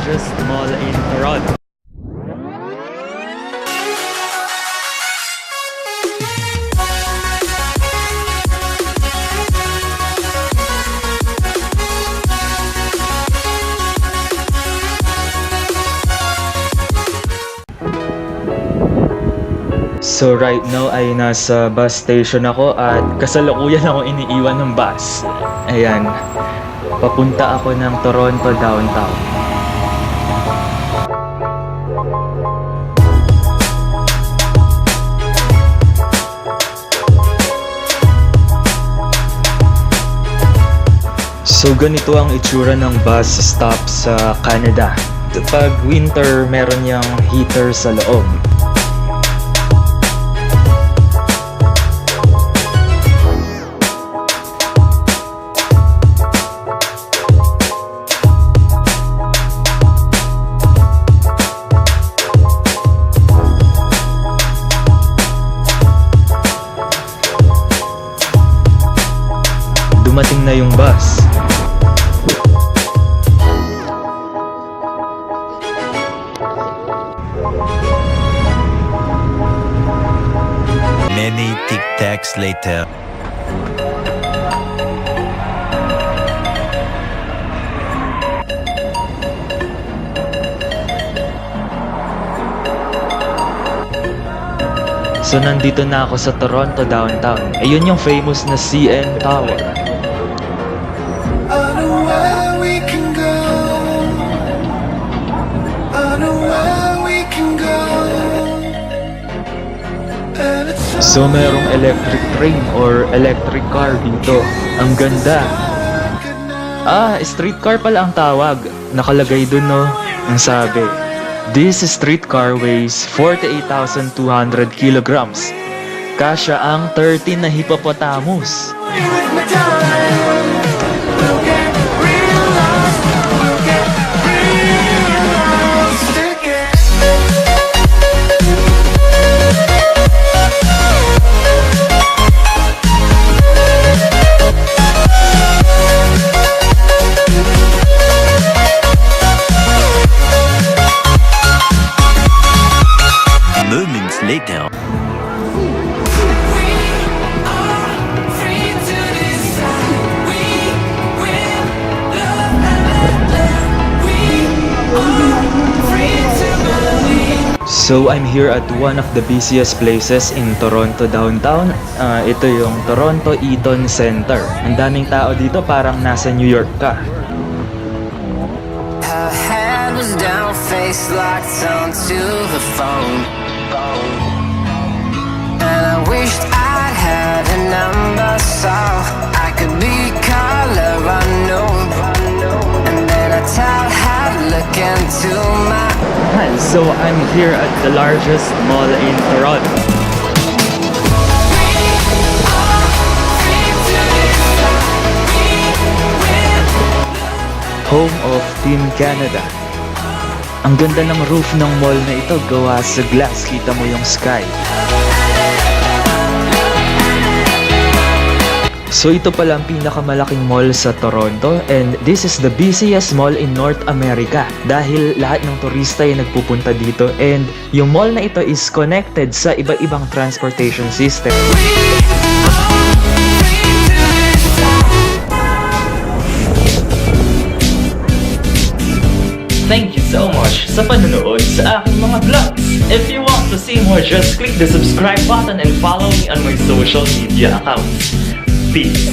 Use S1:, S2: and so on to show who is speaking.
S1: largest mall in Toronto. So right now ay nasa bus station ako at kasalukuyan ako iniiwan ng bus. Ayan, papunta ako ng Toronto downtown. So ganito ang itsura ng bus stop sa Canada. Pag winter, meron niyang heater sa loob. Dumating na yung bus.
S2: Many tic-tacs later.
S1: So nandito na ako sa Toronto downtown. Ayun yung famous na CN Tower. So merong electric train or electric car dito. Ang ganda. Streetcar pala ang tawag. Nakalagay dun, no? Ang sabi, this streetcar weighs 48,200 kilograms. Kasya ang 13 na hippopotamus.
S2: Moments later.
S1: So I'm here at one of the busiest places in Toronto downtown. Ito yung Toronto Eaton Center. Ang daming tao dito, parang nasa New York ka.
S3: Her head was down, face locked onto the phone. And I wished I'd had a number so I could be color unknown. And then I tell her to look into my
S1: eyes. So I'm here at the largest mall in Toronto. Home of Team Canada. Ang ganda ng roof ng mall na ito, gawa sa glass. Kita mo yung sky. So ito pala ang pinakamalaking mall sa Toronto, and this is the busiest mall in North America dahil lahat ng turista ay nagpupunta dito, and yung mall na ito is connected sa iba-ibang transportation system. Thank you so much sa panonood sa aking mga vlogs. If you want to see more, just click the subscribe button and follow me on my social media accounts. Peace.